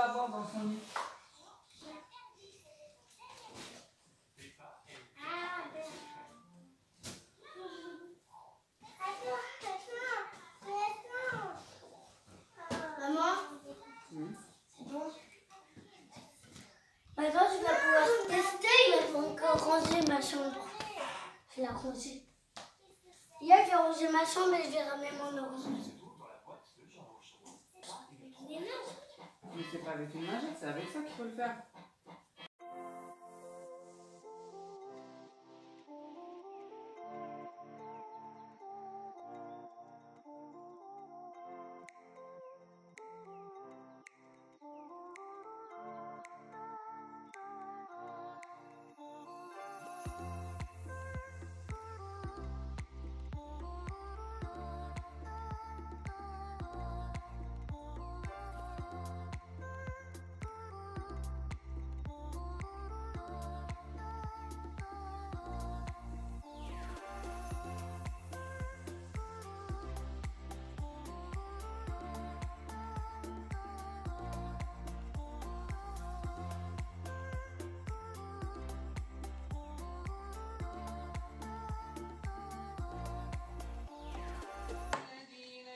va voir dans son lit. Maman, c'est bon. Maintenant, je vais pouvoir tester. Il va encore ranger ma chambre. Je l'ai rangée. Hier, j'ai rangé ma chambre et je vais ramener mon orange. Mais c'est pas avec une lingette, c'est avec ça qu'il faut le faire.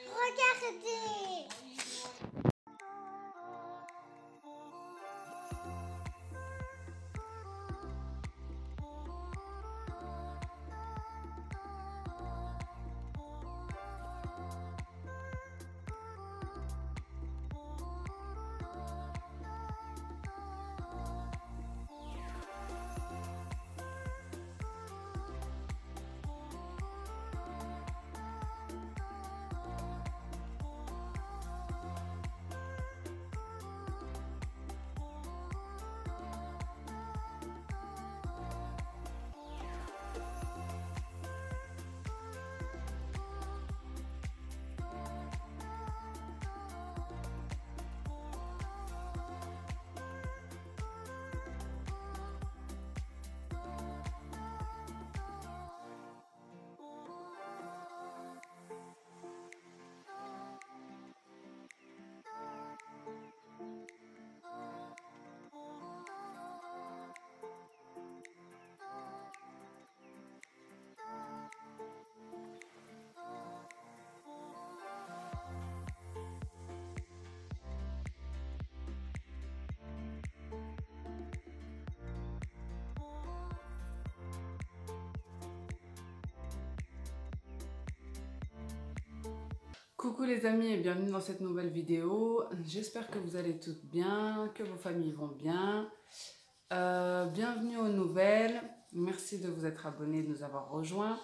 Regardez. Coucou les amis et bienvenue dans cette nouvelle vidéo. J'espère que vous allez toutes bien, que vos familles vont bien. Bienvenue aux nouvelles. Merci de vous être abonnés, de nous avoir rejoints.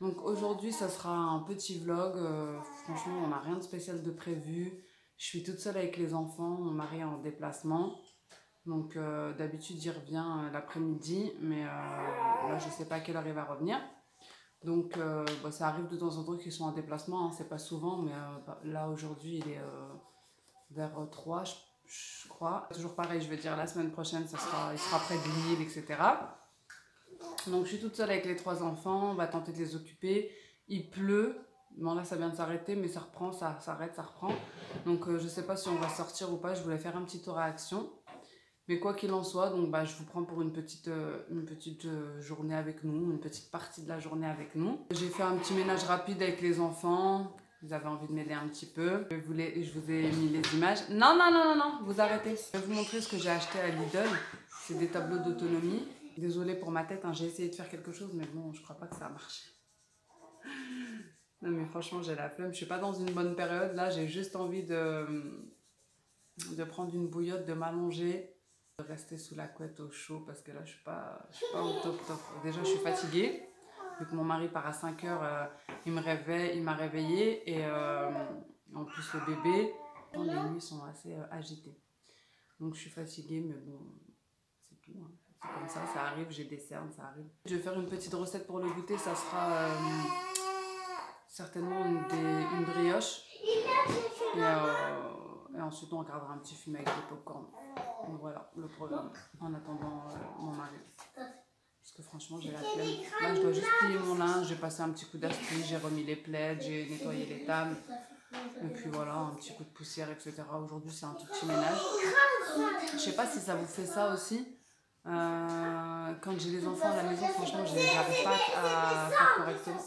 Donc aujourd'hui, ça sera un petit vlog. Franchement, on n'a rien de spécial de prévu. Je suis toute seule avec les enfants. Mon mari est en déplacement. Donc d'habitude, il revient l'après-midi. Mais là, je ne sais pas à quelle heure il va revenir. Donc ça arrive de temps en temps qu'ils sont en déplacement, hein, c'est pas souvent, mais là aujourd'hui il est vers 3 je crois. Toujours pareil, je veux dire la semaine prochaine il sera près de Lille, etc. Donc je suis toute seule avec les 3 enfants, on va tenter de les occuper. Il pleut, bon là ça vient de s'arrêter mais ça reprend, ça s'arrête, ça reprend. Donc je sais pas si on va sortir ou pas, je voulais faire un petit tour à Action. Mais quoi qu'il en soit, donc je vous prends pour une petite journée avec nous, une petite partie de la journée avec nous. J'ai fait un petit ménage rapide avec les enfants. Ils avaient envie de m'aider un petit peu. Je vous ai mis les images. Non, non, non, non, non, vous arrêtez. Je vais vous montrer ce que j'ai acheté à Lidl. C'est des tableaux d'autonomie. Désolée pour ma tête, hein, j'ai essayé de faire quelque chose, mais bon, je crois pas que ça a marché. Non mais franchement, j'ai la flemme. Je suis pas dans une bonne période. Là, j'ai juste envie de prendre une bouillotte, de m'allonger. De rester sous la couette au chaud parce que là je suis pas au top. Déjà je suis fatiguée vu que mon mari part à 5 h, il m'a réveillée et en plus le bébé, les nuits sont assez agitées, donc je suis fatiguée mais bon c'est tout, hein. C'est comme ça arrive, j'ai des cernes, ça arrive. Je vais faire une petite recette pour le goûter, ça sera certainement une brioche et ensuite on regardera un petit film avec des popcorn. Donc voilà le programme en attendant mon mari. Parce que franchement j'ai la flemme. Là je dois juste plier mon linge, j'ai passé un petit coup d'aspri, j'ai remis les plaids, j'ai nettoyé les tables. Et puis voilà, un petit coup de poussière, etc. Aujourd'hui, c'est un tout petit ménage. Je sais pas si ça vous fait ça aussi. Quand j'ai les enfants à la maison, franchement, j'arrive pas à faire correctement.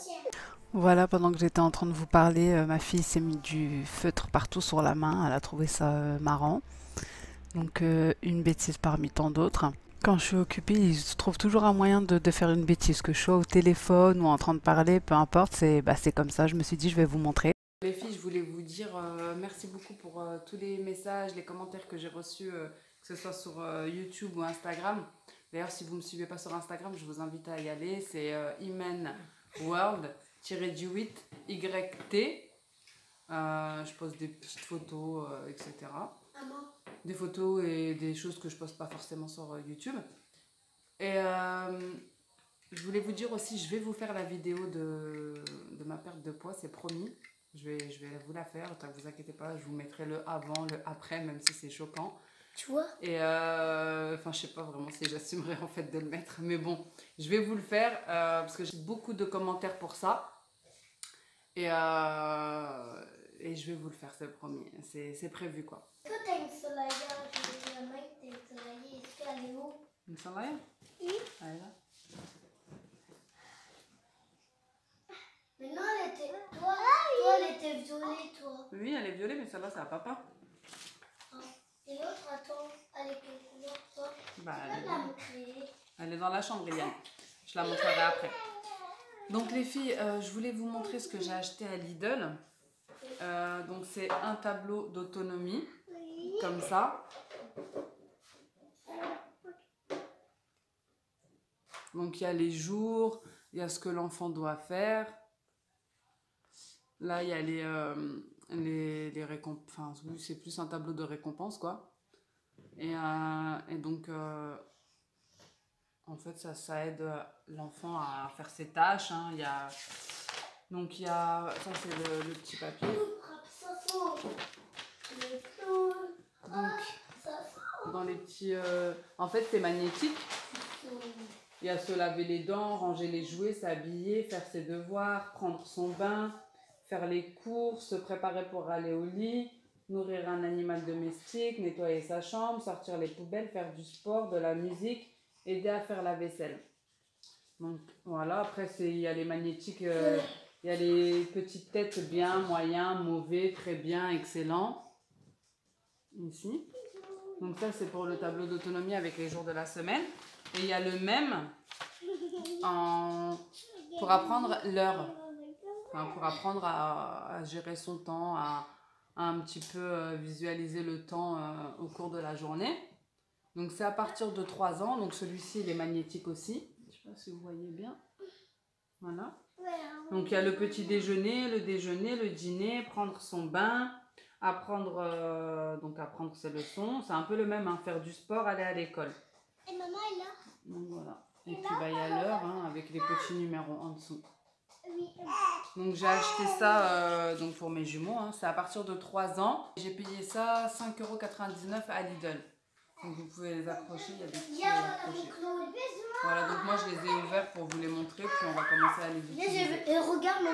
Voilà, pendant que j'étais en train de vous parler, ma fille s'est mis du feutre partout sur la main. Elle a trouvé ça marrant. Donc une bêtise parmi tant d'autres. Quand je suis occupée, il se trouve toujours un moyen de faire une bêtise. Que je sois au téléphone ou en train de parler, peu importe, c'est comme ça. Je me suis dit, je vais vous montrer. Les filles, je voulais vous dire merci beaucoup pour tous les messages, les commentaires que j'ai reçus, que ce soit sur YouTube ou Instagram. D'ailleurs, si vous ne me suivez pas sur Instagram, je vous invite à y aller. C'est imenworld-du8yt. Je poste des petites photos, etc. Des photos et des choses que je poste pas forcément sur YouTube. Et je voulais vous dire aussi, je vais vous faire la vidéo de ma perte de poids, c'est promis. Je vais vous la faire, ne vous inquiétez pas, je vous mettrai le avant, le après, même si c'est choquant. Tu vois? Et enfin, je sais pas vraiment si j'assumerai en fait de le mettre, mais bon, je vais vous le faire parce que j'ai beaucoup de commentaires pour ça. Et je vais vous le faire, c'est promis, c'est prévu quoi. Toi, t'as une solaire, je vais dire la main que t'as une solaire, est-ce qu'elle est où? Une solaire? Oui. Elle est là. Mais non, elle était. Toi, elle était violée, toi. Oui, elle est violée, mais celle-là, c'est à papa. Ah. Et l'autre, attends, elle est quelque part, toi. Bah, Tu peux la montrer. Elle est dans la chambre, Eliane. Je la montrerai après. Donc, les filles, je voulais vous montrer ce que j'ai acheté à Lidl. Donc, c'est un tableau d'autonomie, comme ça. Donc, il y a les jours, il y a ce que l'enfant doit faire. Là, il y a les récompenses. Enfin, oui, c'est plus un tableau de récompenses, quoi. Et donc, en fait, ça aide l'enfant à faire ses tâches. Hein. Donc, il y a... Ça, c'est le petit papier. Donc, dans les petits... En fait, c'est magnétique. Il y a se laver les dents, ranger les jouets, s'habiller, faire ses devoirs, prendre son bain, faire les courses, se préparer pour aller au lit, nourrir un animal domestique, nettoyer sa chambre, sortir les poubelles, faire du sport, de la musique, aider à faire la vaisselle. Donc voilà, après il y a les magnétiques, il y a les petites têtes bien, moyen, mauvais, très bien, excellent. Ici. Donc ça c'est pour le tableau d'autonomie avec les jours de la semaine. Et il y a le même pour apprendre l'heure. Enfin, pour apprendre à gérer son temps, à un petit peu visualiser le temps au cours de la journée. Donc c'est à partir de 3 ans. Donc celui-ci il est magnétique aussi. Je ne sais pas si vous voyez bien. Voilà. Donc il y a le petit déjeuner, le dîner, prendre son bain, apprendre ses leçons. C'est un peu le même, hein, faire du sport, aller à l'école. Et maman est là. Donc voilà. Et puis bah, il y a l'heure hein, avec les petits numéros en dessous. Donc j'ai acheté ça donc pour mes jumeaux, hein. C'est à partir de 3 ans. J'ai payé ça 5,99 € à Lidl. Donc vous pouvez les accrocher, il y a des petits crochets. Voilà, donc moi je les ai ouverts pour vous les montrer, puis on va commencer à les utiliser. Et regarde.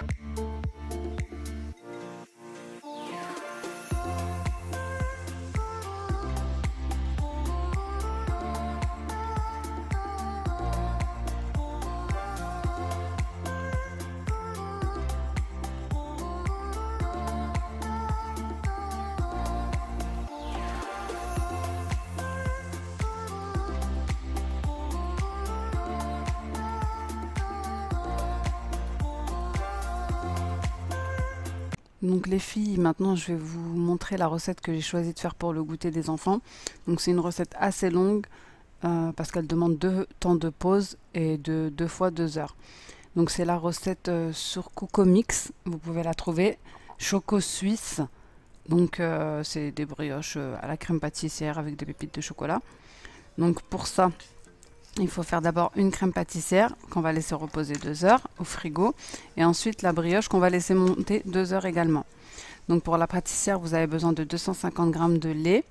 Donc les filles, maintenant je vais vous montrer la recette que j'ai choisi de faire pour le goûter des enfants. Donc c'est une recette assez longue parce qu'elle demande 2 temps de pause et de 2 fois 2 heures. Donc c'est la recette sur Coco Mix, vous pouvez la trouver. Choco suisse, donc c'est des brioches à la crème pâtissière avec des pépites de chocolat. Donc pour ça, il faut faire d'abord une crème pâtissière qu'on va laisser reposer 2 heures au frigo et ensuite la brioche qu'on va laisser monter 2 heures également. Donc pour la pâtissière, vous avez besoin de 250 g de lait,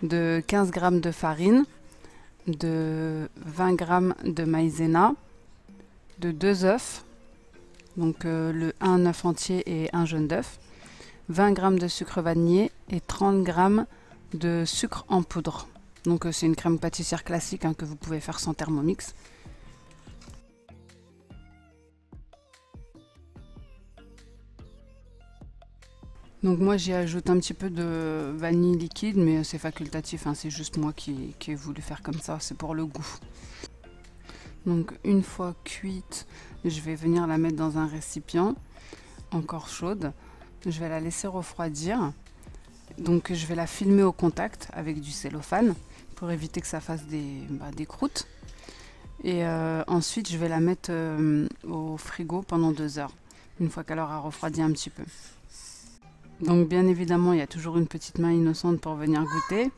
de 15 g de farine, de 20 g de maïzena, de 2 œufs, donc un œuf entier et un jaune d'œuf, 20 g de sucre vanillé et 30 g de sucre en poudre. Donc c'est une crème pâtissière classique hein, que vous pouvez faire sans Thermomix. Donc moi j'y ajoute un petit peu de vanille liquide, mais c'est facultatif, hein, c'est juste moi qui ai voulu faire comme ça, c'est pour le goût. Donc une fois cuite, je vais venir la mettre dans un récipient encore chaude. Je vais la laisser refroidir. Donc je vais la filmer au contact avec du cellophane pour éviter que ça fasse des croûtes. Et ensuite je vais la mettre au frigo pendant 2 heures, une fois qu'elle aura refroidi un petit peu. Donc bien évidemment il y a toujours une petite main innocente pour venir goûter.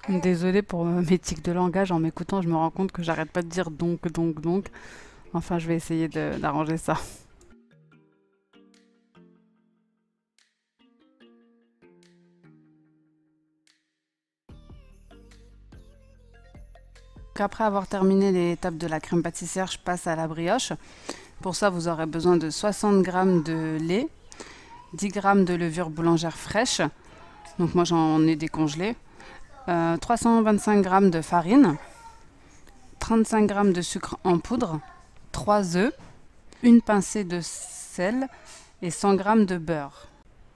Désolée pour mes tics de langage, en m'écoutant je me rends compte que j'arrête pas de dire donc. Enfin je vais essayer d'arranger ça. Après avoir terminé l'étape de la crème pâtissière, je passe à la brioche. Pour ça vous aurez besoin de 60 g de lait, 10 g de levure boulangère fraîche, donc moi j'en ai décongelé, 325 g de farine, 35 g de sucre en poudre, 3 œufs, une pincée de sel et 100 g de beurre.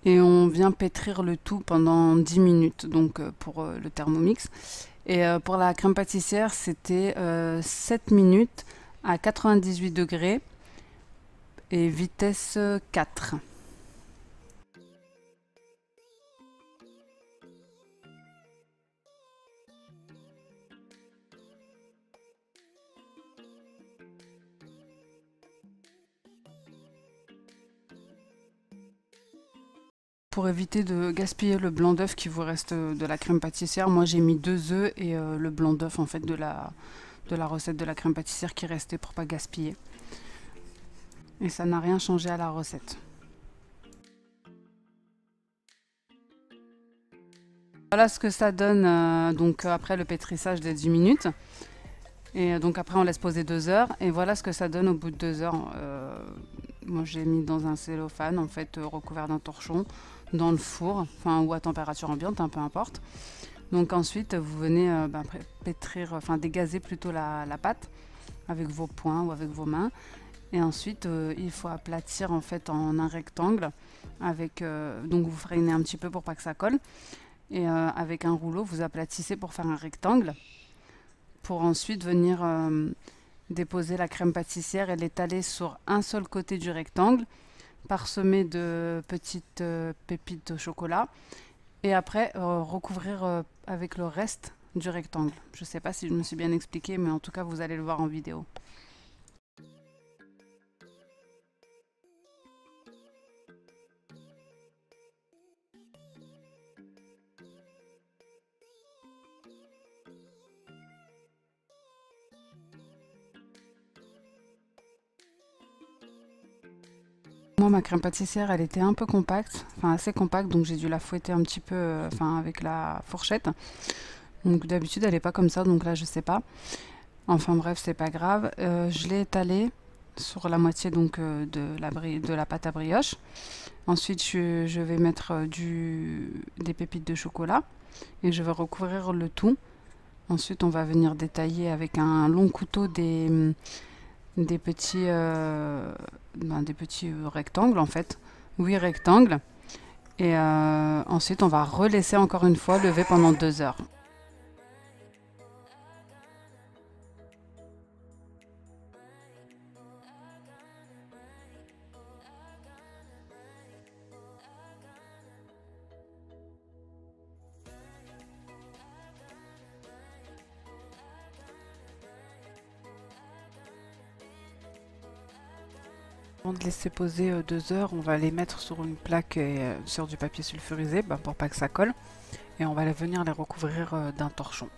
Et on vient pétrir le tout pendant 10 minutes donc pour le Thermomix. Et pour la crème pâtissière, c'était 7 minutes à 98 degrés et vitesse 4. Pour éviter de gaspiller le blanc d'œuf qui vous reste de la crème pâtissière, moi j'ai mis 2 œufs et le blanc d'œuf en fait de la recette de la crème pâtissière qui restait pour pas gaspiller. Et ça n'a rien changé à la recette. Voilà ce que ça donne donc après le pétrissage des 10 minutes. Et donc après on laisse poser 2 heures et voilà ce que ça donne au bout de 2 heures. Moi j'ai mis dans un cellophane en fait recouvert d'un torchon dans le four, enfin ou à température ambiante, peu importe. Donc ensuite vous venez pétrir, enfin dégazer plutôt la pâte avec vos poings ou avec vos mains. Et ensuite il faut aplatir en fait en un rectangle avec donc vous freinez un petit peu pour pas que ça colle. Et avec un rouleau vous aplatissez pour faire un rectangle. Pour ensuite venir déposer la crème pâtissière et l'étaler sur un seul côté du rectangle, parsemé de petites pépites de chocolat, et après recouvrir avec le reste du rectangle. Je ne sais pas si je me suis bien expliquée, mais en tout cas vous allez le voir en vidéo. Moi, ma crème pâtissière, elle était un peu compacte, enfin assez compacte, donc j'ai dû la fouetter un petit peu avec la fourchette. Donc d'habitude, elle n'est pas comme ça, donc là, je sais pas. Enfin bref, c'est pas grave. Je l'ai étalée sur la moitié donc de la pâte à brioche. Ensuite, je vais mettre des pépites de chocolat et je vais recouvrir le tout. Ensuite, on va venir détailler avec un long couteau des petits rectangles en fait, 8 rectangles, et ensuite on va relaisser encore une fois lever pendant 2 heures. Avant de laisser poser 2 heures, on va les mettre sur une plaque et sur du papier sulfurisé pour pas que ça colle. Et on va venir les recouvrir d'un torchon.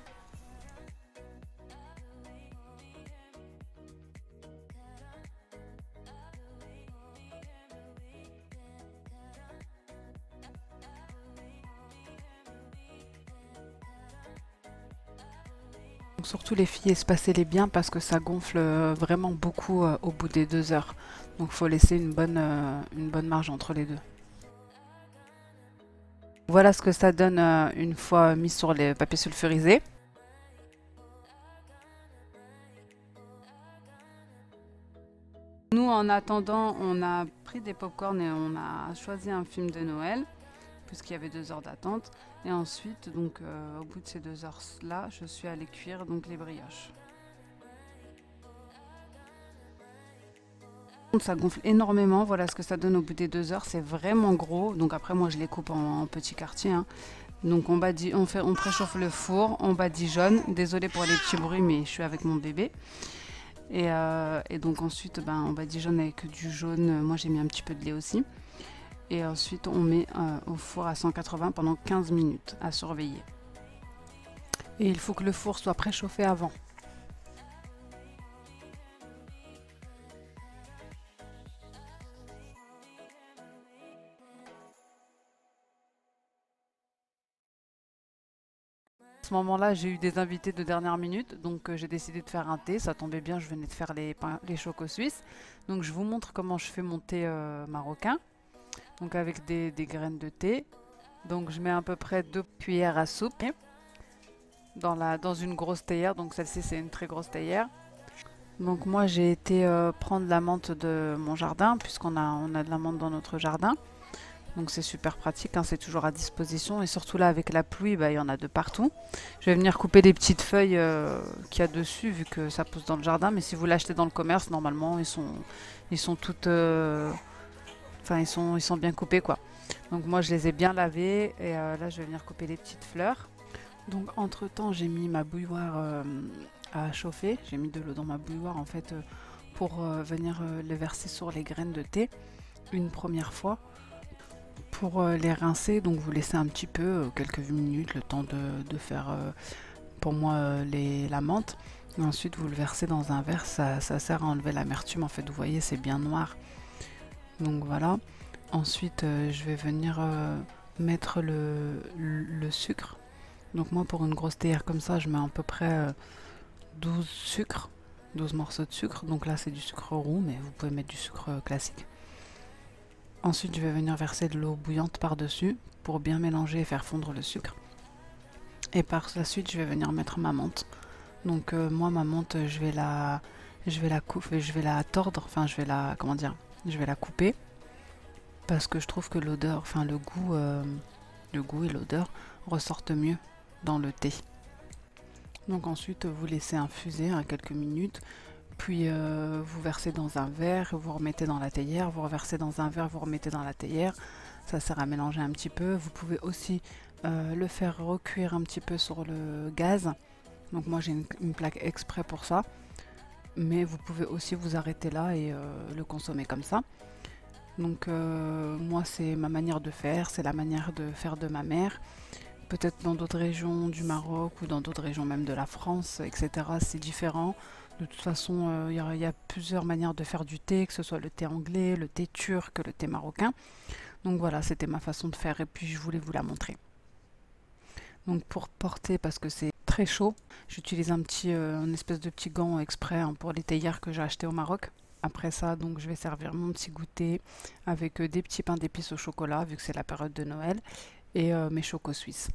Donc surtout les filles, espacez-les bien parce que ça gonfle vraiment beaucoup au bout des 2 heures. Donc il faut laisser une bonne marge entre les deux. Voilà ce que ça donne une fois mis sur les papiers sulfurisés. Nous, en attendant, on a pris des pop-corn et on a choisi un film de Noël, puisqu'il y avait 2 heures d'attente. Et ensuite, donc, au bout de ces 2 heures-là, je suis allée cuire donc, les brioches. Ça gonfle énormément, voilà ce que ça donne au bout des 2 heures, c'est vraiment gros. Donc après, moi, je les coupe en petits quartiers. Hein. Donc on préchauffe le four, on badigeonne. Désolée pour les petits bruits, mais je suis avec mon bébé. Et donc ensuite, on badigeonne avec du jaune. Moi, j'ai mis un petit peu de lait aussi. Et ensuite, on met au four à 180 pendant 15 minutes à surveiller. Et il faut que le four soit préchauffé avant. À ce moment-là, j'ai eu des invités de dernière minute, donc j'ai décidé de faire un thé. Ça tombait bien, je venais de faire les chocos suisses. Donc je vous montre comment je fais mon thé marocain. Donc avec des graines de thé. Donc je mets à peu près 2 cuillères à soupe dans une grosse théière. Donc celle-ci, c'est une très grosse théière. Donc moi, j'ai été prendre la menthe de mon jardin, puisqu'on a de la menthe dans notre jardin. Donc c'est super pratique, hein, c'est toujours à disposition. Et surtout là, avec la pluie, il y en a de partout. Je vais venir couper les petites feuilles qu'il y a dessus, vu que ça pousse dans le jardin. Mais si vous l'achetez dans le commerce, normalement, ils sont toutes... Enfin, ils sont bien coupés, quoi. Donc moi, je les ai bien lavés. Et là, je vais venir couper les petites fleurs. Donc entre-temps, j'ai mis ma bouilloire à chauffer. J'ai mis de l'eau dans ma bouilloire, en fait, pour venir le verser sur les graines de thé une première fois. Pour les rincer, donc vous laissez un petit peu, quelques minutes, le temps de faire pour moi la menthe. Et ensuite vous le versez dans un verre, ça sert à enlever l'amertume. En fait, vous voyez, c'est bien noir. Donc voilà. Ensuite, je vais venir mettre le sucre. Donc moi, pour une grosse théière comme ça, je mets à peu près 12 sucres, 12 morceaux de sucre. Donc là, c'est du sucre roux, mais vous pouvez mettre du sucre classique. Ensuite, je vais venir verser de l'eau bouillante par-dessus pour bien mélanger et faire fondre le sucre. Et par la suite, je vais venir mettre ma menthe. Donc moi, ma menthe, je vais la tordre, enfin je vais la couper parce que je trouve que l'odeur, enfin le goût et l'odeur ressortent mieux dans le thé. Donc ensuite, vous laissez infuser quelques minutes. Puis vous versez dans un verre, vous remettez dans la théière, vous reversez dans un verre, vous remettez dans la théière. Ça sert à mélanger un petit peu. Vous pouvez aussi le faire recuire un petit peu sur le gaz. Donc moi j'ai une plaque exprès pour ça. Mais vous pouvez aussi vous arrêter là et le consommer comme ça. Donc moi c'est ma manière de faire, c'est la manière de faire de ma mère. Peut-être dans d'autres régions du Maroc ou dans d'autres régions même de la France, etc. c'est différent. De toute façon, y a plusieurs manières de faire du thé, que ce soit le thé anglais, le thé turc, le thé marocain. Donc voilà, c'était ma façon de faire et puis je voulais vous la montrer. Donc pour porter, parce que c'est très chaud, j'utilise une espèce de petit gant exprès pour les théières que j'ai acheté au Maroc. Après ça, donc je vais servir mon petit goûter avec des petits pains d'épices au chocolat, vu que c'est la période de Noël, et mes chocos suisses.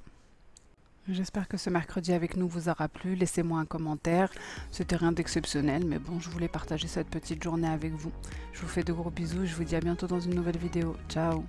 J'espère que ce mercredi avec nous vous aura plu. Laissez-moi un commentaire. C'était rien d'exceptionnel, mais bon, je voulais partager cette petite journée avec vous. Je vous fais de gros bisous. Je vous dis à bientôt dans une nouvelle vidéo. Ciao!